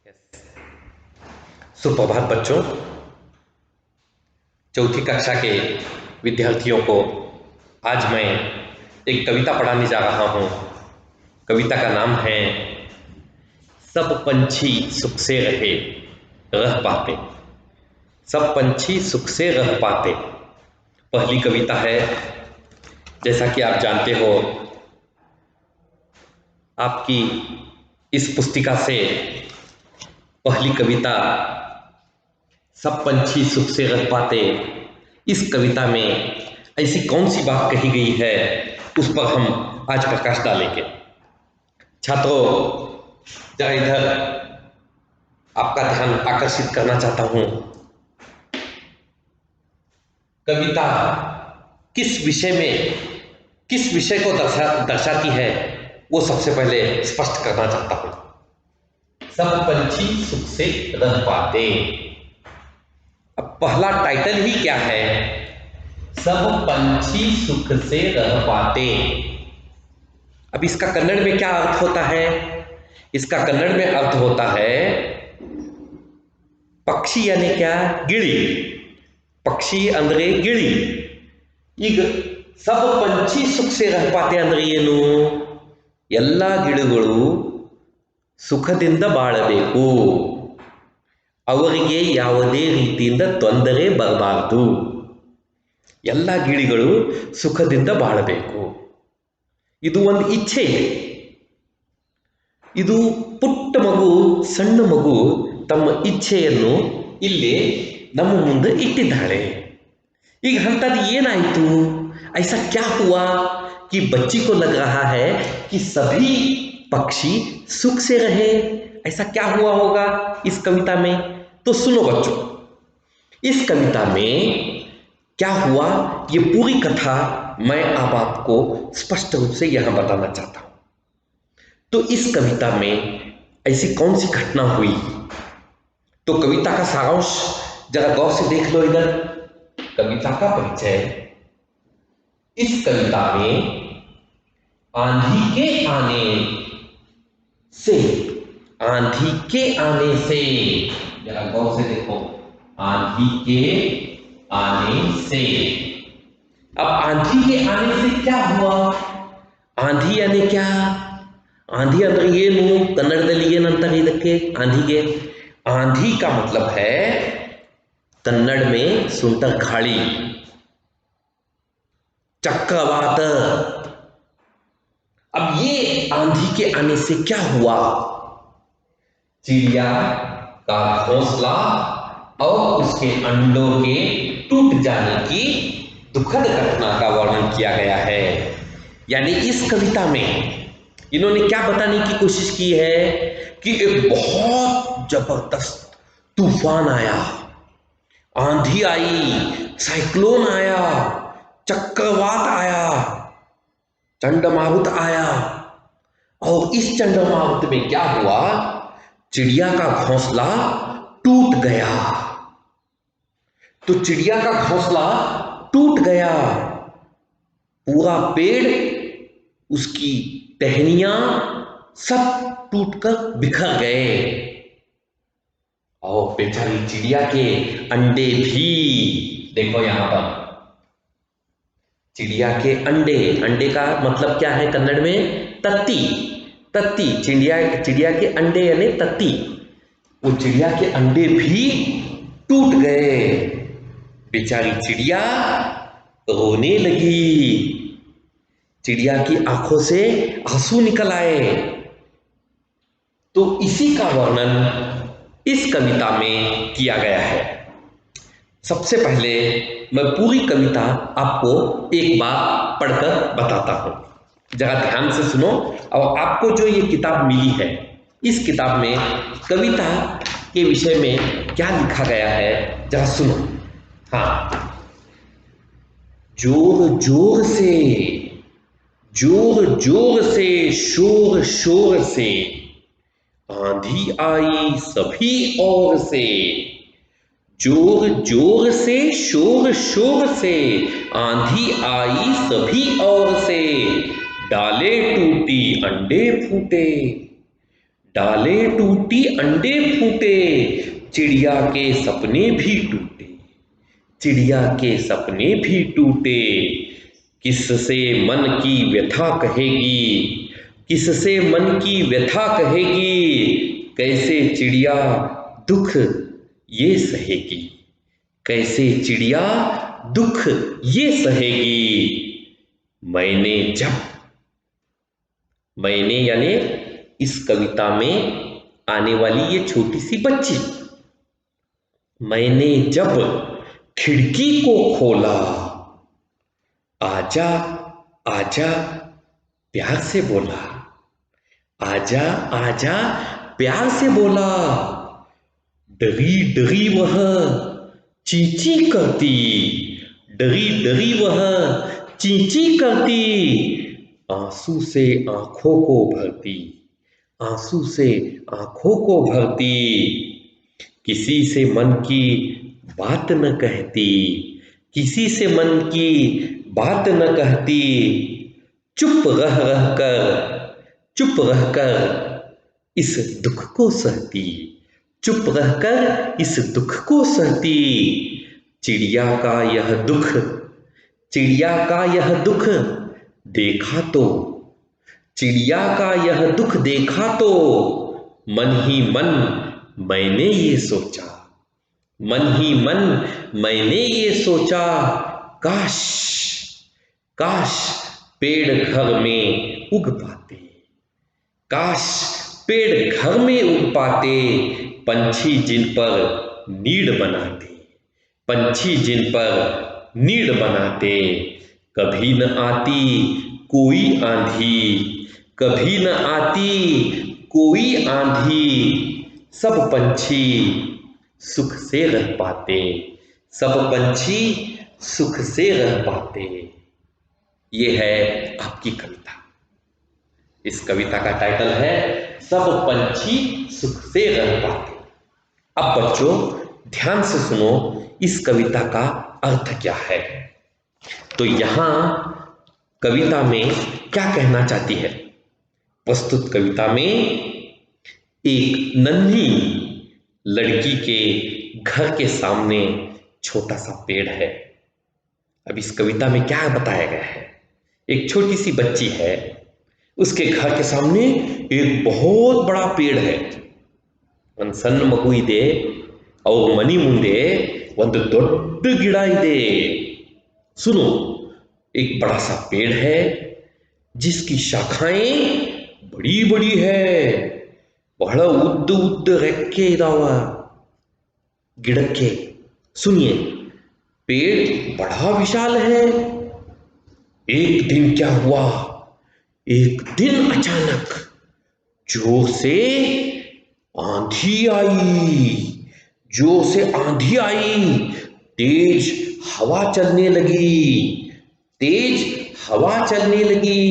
Yes. सुप्रभात बच्चों, चौथी कक्षा के विद्यार्थियों को आज मैं एक कविता पढ़ाने जा रहा हूँ। कविता का नाम है सब पंछी सुख से रह पाते। सब पंछी सुख से रह पाते पहली कविता है। जैसा कि आप जानते हो, आपकी इस पुस्तिका से पहली कविता सब पंछी सुख से रह पाते, इस कविता में ऐसी कौन सी बात कही गई है, उस पर हम आज प्रकाश डालेंगे। छात्रों, जरा इधर आपका ध्यान आकर्षित करना चाहता हूं। कविता किस विषय को दर्शाती है, वो सबसे पहले स्पष्ट करना चाहता हूं। सब पंछी सुख से रह पाते। अब पहला टाइटल ही क्या है? सब पंछी सुख से रह पाते। अब इसका कन्नड़ में क्या अर्थ होता है? इसका कन्नड़ में अर्थ होता है पक्षी यानी क्या? गिड़ी। पक्षी अंदरे गिड़ी। ಈಗ सब पंछी सुख से रह पाते ಅಂದ್ರೆ ಏನು? ಎಲ್ಲ ಗಿಡಗಳು ಸುಖದಿಂದ ಬಾಳಬೇಕು, ಅವರಿಗೆ ಯಾವುದೇ ರೀತಿಯಿಂದ ತೊಂದರೆ ಬರಬಾರದು, ಎಲ್ಲ ಗಿಳಿಗಳು ಸುಖದಿಂದ ಬಾಳಬೇಕು. ಇದು ಒಂದು ಇಚ್ಛೆ ಇದೆ. ಇದು ಪುಟ್ಟ ಮಗು, ಸಣ್ಣ ಮಗು ತಮ್ಮ ಇಚ್ಛೆಯನ್ನು ಇಲ್ಲಿ ನಮ್ಮ ಮುಂದೆ ಇಟ್ಟಿದ್ದಾಳೆ. ಈಗ ಅಂಥದ್ದು ಏನಾಯಿತು? ऐसा क्या हुआ कि बच्ची को लग रहा है कि सभी पक्षी सुख से रहे? ऐसा क्या हुआ होगा इस कविता में? तो सुनो बच्चों, इस कविता में क्या हुआ, ये पूरी कथा मैं अब आपको स्पष्ट रूप से यहां बताना चाहता हूं. तो इस कविता में ऐसी कौन सी घटना हुई? तो कविता का सारांश जरा गौर से देख लो. इधर कविता का परिचय. इस कविता में आंधी के आने से जरा गौर से देखो, आंधी के आने से. अब आंधी के आने से क्या हुआ? आंधी यानी क्या? आंधी ಅಂದ್ರೆ ಏನು? ಕನ್ನಡದಲ್ಲಿ ಏನಂತಾರೆ ಇದಕ್ಕೆ? ಆಂಧಿಗೆ आंधी का मतलब है कन्नड़ में सुंटर खाड़ी, चक्रवात. अब ये आंधी के आने से क्या हुआ? चिड़िया का घोंसला और उसके अंडों के टूट जाने की दुखद घटना का वर्णन किया गया है. यानी इस कविता में इन्होंने क्या बताने की कोशिश की है कि एक बहुत जबरदस्त तूफान आया, आंधी आई, साइक्लोन आया, चक्रवात आया, चंडमारुत आया. और इस चंडमारुत में क्या हुआ? चिड़िया का घोंसला टूट गया. तो चिड़िया का घोंसला टूट गया, पूरा पेड़, उसकी टहनियां सब टूटकर बिखर गए. और बेचारी चिड़िया के अंडे भी, देखो यहां पर चिड़िया के अंडे का मतलब क्या है कन्नड़ में? तत्ती. चिड़िया के अंडे यानी तत्ती. वो चिड़िया के अंडे भी टूट गए. बेचारी चिड़िया रोने लगी. चिड़िया की आंखों से आंसू निकल आए. तो इसी का वर्णन इस कविता में किया गया है. सबसे पहले मैं पूरी कविता आपको एक बार पढ़कर बताता हूं. जरा ध्यान से सुनो. और आपको जो ये किताब मिली है, इस किताब में कविता के विषय में क्या लिखा गया है, जरा सुनो. हाँ, जोर जोर से, शोर से आंधी आई सभी ओर से. जोर जोर से, शोर से आंधी आई सभी ओर से. डाले टूटी, अंडे फूटे, डाले टूटी अंडे फूटे, चिड़िया के सपने भी टूटे, चिड़िया के सपने भी टूटे। किससे मन की व्यथा कहेगी, किससे मन की व्यथा कहेगी, कैसे चिड़िया दुख ये सहेगी, कैसे चिड़िया दुख ये सहेगी। मैंने जब, मैंने यानी इस कविता में आने वाली ये छोटी सी बच्ची, मैंने जब खिड़की को खोला, आजा आजा प्यार से बोला, आजा आजा प्यार से बोला। डरी डरी वह चींची करती, डरी डरी वह चींची करती, आंसू से आंखों को भरती, आंसू से आंखों को भरती। किसी से मन की बात न कहती, किसी से मन की बात न कहती, चुप रह रह कर, चुप रह कर इस दुख को सहती, चुप रहकर इस दुख को सहती। चिड़िया का यह दुख, चिड़िया का यह दुख देखा तो, चिड़िया का यह दुख देखा तो, मन ही मन मैंने ये सोचा, मन ही मन मैंने ये सोचा, काश काश पेड़ घर में उग पाते, काश पेड़ घर में उग पाते, पंछी जिन पर नीड़ बनाते, पंछी जिन पर नीड़ बनाते। कभी न आती कोई आंधी, कभी न आती कोई आंधी, सब पंछी सुख से रह पाते, सब पंछी सुख से रह पाते। ये है आपकी कविता। इस कविता का टाइटल है सब पंछी सुख से रह पाते। अब बच्चों ध्यान से सुनो, इस कविता का अर्थ क्या है। तो यहां कविता में क्या कहना चाहती है। प्रस्तुत कविता में एक नन्ही लड़की के घर के सामने छोटा सा पेड़ है। अब इस कविता में क्या बताया गया है, एक छोटी सी बच्ची है, उसके घर के सामने एक बहुत बड़ा पेड़ है। ಒಂದು ಸಣ್ಣ ಮಗು ಇದೆ, ಅವ್ರ ಮನೆ ಮುಂದೆ ಒಂದು ದೊಡ್ಡ ಗಿಡ ಇದೆ। सुनो, एक बड़ा सा पेड़ है जिसकी शाखाएं बड़ी बड़ी है, ಬಹಳ ಉದ್ದ ಉದ್ದ ರೆಕ್ಕೆ ಇದಾವ ಗಿಡಕ್ಕೆ। सुनिए, पेड़ बड़ा विशाल है। एक दिन क्या हुआ, एक दिन अचानक जोर से आंधी आई, जोर से आंधी आई, तेज हवा चलने लगी, तेज हवा चलने लगी।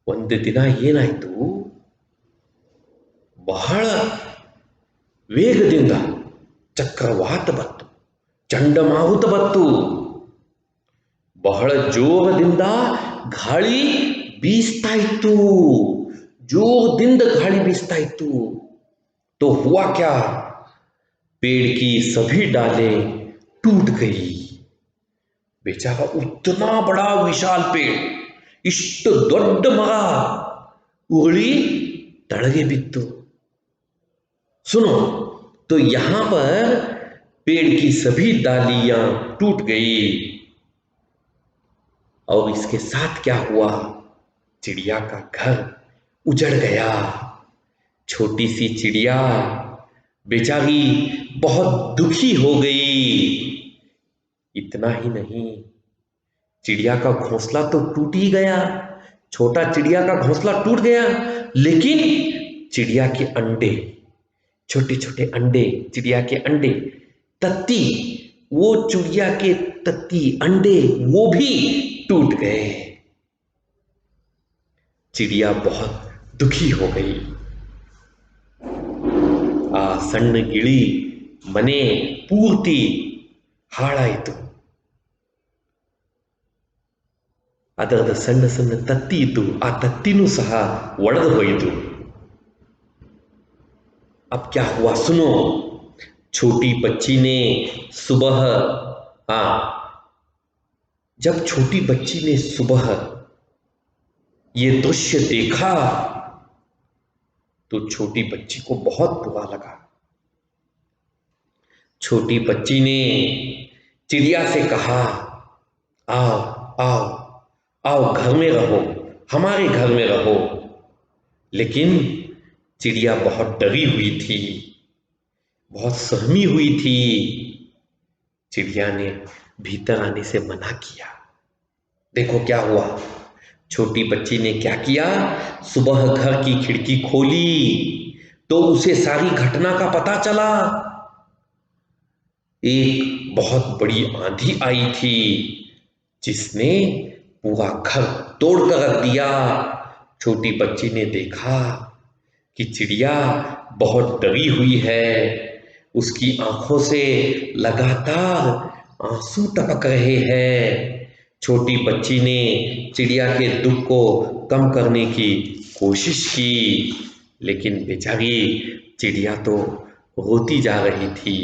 ಒಂದು ದಿನ ಏನಾಯಿತು, ಬಹಳ ವೇಗದಿಂದ ಚಕ್ರವಾತ ಬಂತು, ಚಂಡಮಾರುತ ಬಂತು, ಬಹಳ ಜೋರದಿಂದ ಗಾಳಿ ಬೀಸ್ತಾ ಇತ್ತು, जोरದಿಂದ गाड़ी बीसता इतू। तो हुआ क्या, पेड़ की सभी डालें टूट गई। बेचारा उतना बड़ा विशाल पेड़, इष्ट दೊಡ್ಡ मर उगली तड़गे बित्तु। सुनो, तो यहां पर पेड़ की सभी डालियां टूट गई और इसके साथ क्या हुआ, चिड़िया का घर उजड़ गया। छोटी सी चिड़िया बेचारी बहुत दुखी हो गई। इतना ही नहीं, चिड़िया का घोंसला तो टूट ही गया, छोटा चिड़िया का घोंसला टूट गया, लेकिन चिड़िया के अंडे, छोटे छोटे अंडे, चिड़िया के अंडे, तत्ती, वो चिड़िया के तत्ती अंडे वो भी टूट गए। चिड़िया बहुत दुखी हो गई। आ ಸಣ್ಣ ಗಿಳಿ ಮನೆ ಪೂರ್ತಿ ಹಾಳಾಯಿತು, ಅದರದ ಸಣ್ಣ ಸಣ್ಣ ತತ್ತಿ ಇತ್ತು, ಆ ತತ್ತಿನೂ ಸಹ ಒಡೆದು ಹೋಯಿತು। अब क्या हुआ सुनो। छोटी बच्ची ने सुबह, हाँ, जब छोटी बच्ची ने सुबह ये दृश्य देखा तो छोटी बच्ची को बहुत बुरा लगा। छोटी बच्ची ने चिड़िया से कहा, आओ आओ आओ, घर में रहो, हमारे घर में रहो। लेकिन चिड़िया बहुत डरी हुई थी, बहुत सहमी हुई थी। चिड़िया ने भीतर आने से मना किया। देखो क्या हुआ। छोटी बच्ची ने क्या किया, सुबह घर की खिड़की खोली तो उसे सारी घटना का पता चला। एक बहुत बड़ी आंधी आई थी जिसने पूरा घर तोड़ कर रख दिया। छोटी बच्ची ने देखा कि चिड़िया बहुत डरी हुई है, उसकी आंखों से लगातार आंसू टपक रहे हैं। छोटी बच्ची ने चिड़िया के दुख को कम करने की कोशिश की, लेकिन बेचारी चिड़िया तो रोती जा रही थी,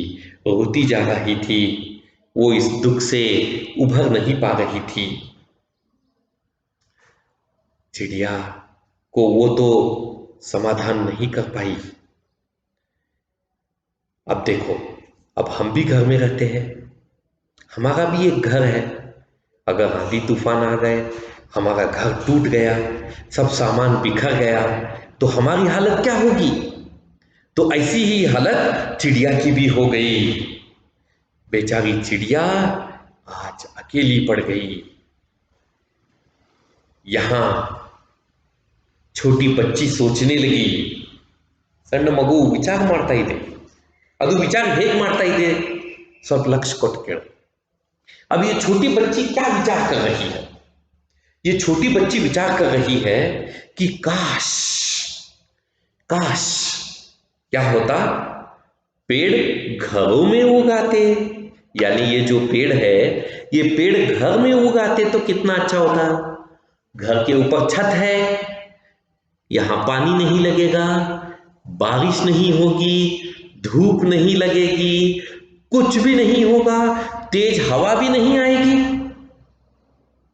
रोती जा रही थी। वो इस दुख से उभर नहीं पा रही थी। चिड़िया को वो तो समाधान नहीं कर पाई। अब देखो, अब हम भी घर में रहते हैं, हमारा भी एक घर है। अगर आंधी तूफान आ गए, हमारा घर टूट गया, सब सामान बिखर गया, तो हमारी हालत क्या होगी। तो ऐसी ही हालत चिड़िया की भी हो गई। बेचारी चिड़िया आज अकेली पड़ गई। यहां छोटी बच्ची सोचने लगी। ಸಣ್ಣ ಮಗು ವಿಚಾರ ಮಾಡ್ತಾ ಇದೆ. ಅದು विचार ಹೇಗೆ ಮಾಡ್ತಾ ಇದೆ ಸ್ವಲ್ಪ लक्ष्य ಕೊಟ್ಟು ಕೇಳು. अब ये छोटी बच्ची क्या विचार कर रही है। ये छोटी बच्ची विचार कर रही है कि काश काश क्या होता, पेड़ घरों में उगाते। यानी ये जो पेड़ है, ये पेड़ घर में उगाते तो कितना अच्छा होता। घर के ऊपर छत है, यहां पानी नहीं लगेगा, बारिश नहीं होगी, धूप नहीं लगेगी, कुछ भी नहीं होगा, तेज हवा भी नहीं आएगी।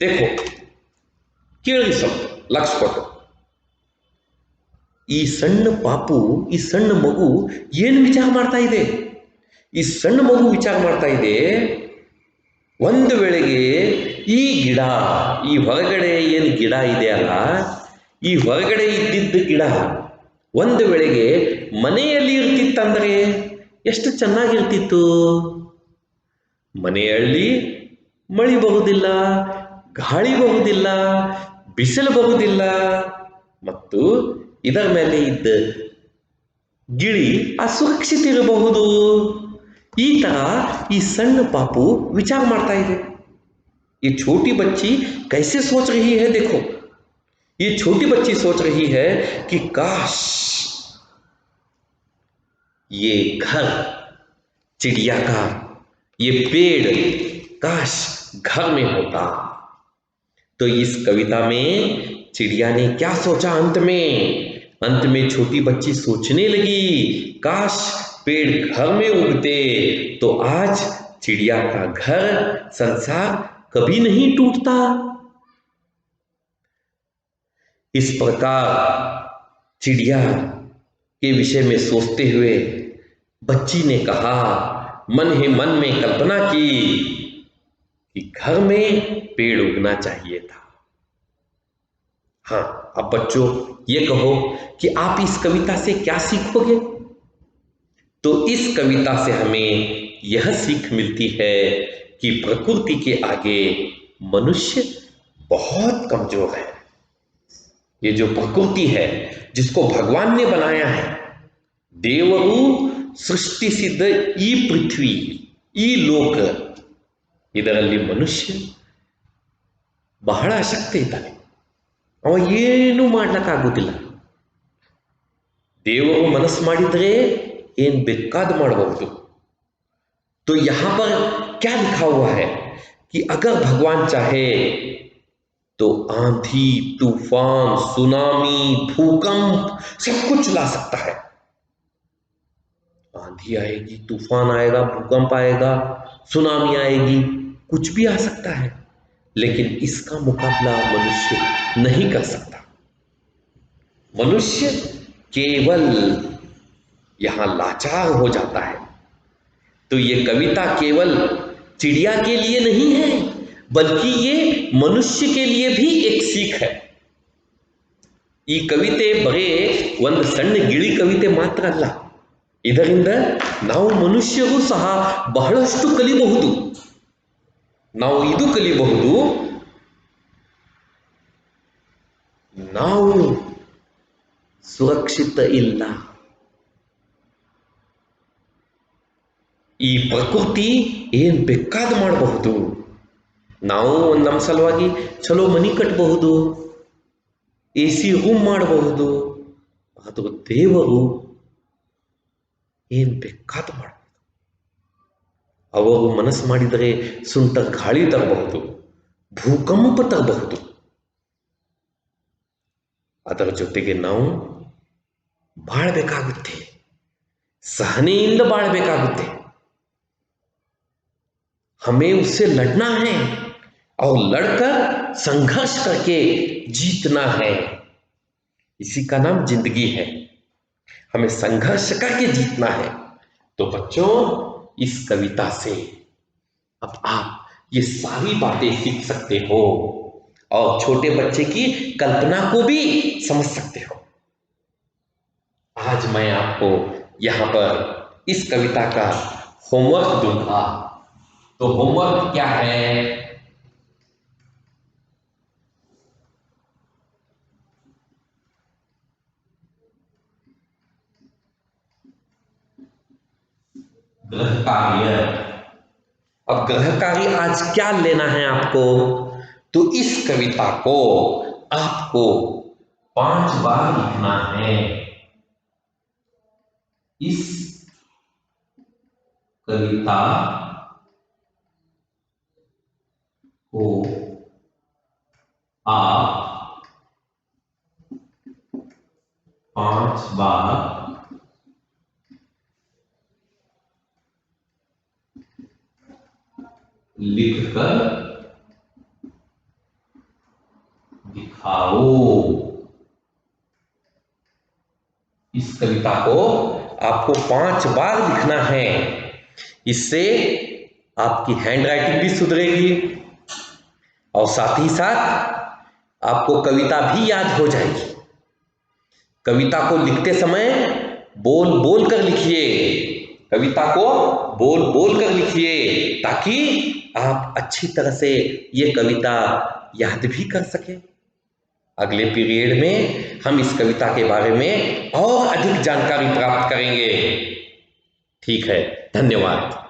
देखो ಕೇಳಿ ಸ್ವಲ್ಪ ಲಕ್ಷ ಕೊಟ್ಟು, ಈ ಸಣ್ಣ ಪಾಪು, ಈ ಸಣ್ಣ ಮಗು ಏನು ವಿಚಾರ ಮಾಡ್ತಾ ಇದೆ. ಈ ಸಣ್ಣ ಮಗು ವಿಚಾರ ಮಾಡ್ತಾ ಇದೆ, ಒಂದು ವೇಳೆಗೆ ಈ ಗಿಡ, ಈ ಹೊರಗಡೆ ಏನು ಗಿಡ ಇದೆ ಅಲ್ಲ, ಈ ಹೊರಗಡೆ ಇದ್ದಿದ್ದ ಗಿಡ ಒಂದು ವೇಳೆಗೆ ಮನೆಯಲ್ಲಿ ಇರ್ತಿತ್ತಂದ್ರೆ ಎಷ್ಟು ಚೆನ್ನಾಗಿರ್ತಿತ್ತು. ಮನೆಯಲ್ಲಿ ಮಳೆ ಬರುವುದಿಲ್ಲ, ಗಾಳಿ ಬರುವುದಿಲ್ಲ, ಬಿಸಿಲು ಬರುವುದಿಲ್ಲ, ಮತ್ತು ಇದರ ಮೇಲೆ ಇದ್ದ ಗಿಳಿ ಅಸುರಕ್ಷಿತ ಇರಬಹುದು. ಈ ತರ ಈ ಸಣ್ಣ ಪಾಪು विचार ಮಾಡ್ತಾ ಇದೆ. ये छोटी बच्ची कैसे सोच रही है, देखो ये छोटी बच्ची सोच रही है कि काश ये घर चिड़िया का, ये पेड़ काश घर में होता। तो इस कविता में चिड़िया ने क्या सोचा, अंत में छोटी बच्ची सोचने लगी, काश पेड़ घर में उगते तो आज चिड़िया का घर, संसार कभी नहीं टूटता। इस प्रकार चिड़िया के विषय में सोचते हुए बच्ची ने कहा, मन ही मन में कल्पना की कि घर में पेड़ उगना चाहिए था। हाँ, अब बच्चों ये कहो कि आप इस कविता से क्या सीखोगे। तो इस कविता से हमें यह सीख मिलती है कि प्रकृति के आगे मनुष्य बहुत कमजोर है। ये जो प्रकृति है, जिसको भगवान ने बनाया है, देवरू सृष्टिसिद्ध ಈ ಪೃಥ್ವಿ, ಈ ಲೋಕ, ಇದರಲ್ಲಿ ಮನುಷ್ಯ ಬಹಳ ಶಕ್ತಿ ಇದ್ದಾನೆ. ಅವ ಏನು ಮಾಡ್ಲಿಕ್ಕಾಗೋದಿಲ್ಲ. ದೇವರು ಮನಸ್ಸು ಮಾಡಿದರೆ ಏನ್ ಬೇಕಾದ ಮಾಡಬಹುದು. तो यहां पर क्या लिखा हुआ है कि अगर भगवान चाहे तो आंधी, तूफान, सुनामी, भूकंप सब कुछ ला सकता है। आंधी आएगी, तूफान आएगा, भूकंप आएगा, सुनामी आएगी, कुछ भी आ सकता है, लेकिन इसका मुकाबला मनुष्य नहीं कर सकता। मनुष्य केवल यहां लाचार हो जाता है। तो ये कविता केवल चिड़िया के लिए नहीं है, बल्कि ये मनुष्य के लिए भी एक सीख है। ಈ ಕವಿತೆ ಬರೇ ಒಂದು ಸಣ್ಣ ಗಿಳಿ ಕವಿತೆ ಮಾತ್ರ ಅಲ್ಲ, ಇದರಿಂದ ನಾವು ಮನುಷ್ಯರು ಸಹ ಬಹಳಷ್ಟು ಕಲಿಬಹುದು. ನಾವು ಇದು ಕಲಿಬಹುದು, ನಾವು ಸುರಕ್ಷಿತ ಇಲ್ಲ. ಈ ಪ್ರಕೃತಿ ಏನ್ ಬೇಕಾದ ಮಾಡಬಹುದು. ನಾವು ನಮ್ಮ ಸಲುವಾಗಿ ಚಲೋ ಮನಿ ಕಟ್ಟಬಹುದು, AC ರೂಮ್ ಮಾಡಬಹುದು, ಅದು ದೇವರು ಏನ್ ಬೇಕಾದ ಮಾಡಬಹುದು. ಅವರು ಮನಸ್ಸು ಮಾಡಿದರೆ ಸುಂಟ ಗಾಳಿ ತರಬಹುದು, ಭೂಕಂಪ ತರಬಹುದು. ಅದರ ಜೊತೆಗೆ ನಾವು ಬಾಳಬೇಕಾಗುತ್ತೆ, सहनेಯಿಂದ ಬಾಳಬೇಕಾಗುತ್ತೆ. हमें उससे लड़ना है और लड़कर संघर्ष करके जीतना है. इसी का नाम जिंदगी है. हमें संघर्ष करके जीतना है. तो बच्चों, इस कविता से अब आप ये सारी बातें सीख सकते हो और छोटे बच्चे की कल्पना को भी समझ सकते हो. आज मैं आपको यहां पर इस कविता का होमवर्क दूंगा. तो होमवर्क क्या है? गृह कार्य. अब गृह कार्य आज क्या लेना है आपको? तो इस कविता को आपको 5 बार लिखना है. इस कविता को आप 5 बार लिखकर दिखाओ. इस कविता को आपको 5 बार लिखना है. इससे आपकी हैंड राइटिंग भी सुधरेगी और साथ ही साथ आपको कविता भी याद हो जाएगी. कविता को लिखते समय बोल बोल कर लिखिए. कविता को बोल बोल कर लिखिए, ताकि आप अच्छी तरह से ये कविता याद भी कर सकें. अगले पीरियड में हम इस कविता के बारे में और अधिक जानकारी प्राप्त करेंगे. ठीक है, धन्यवाद.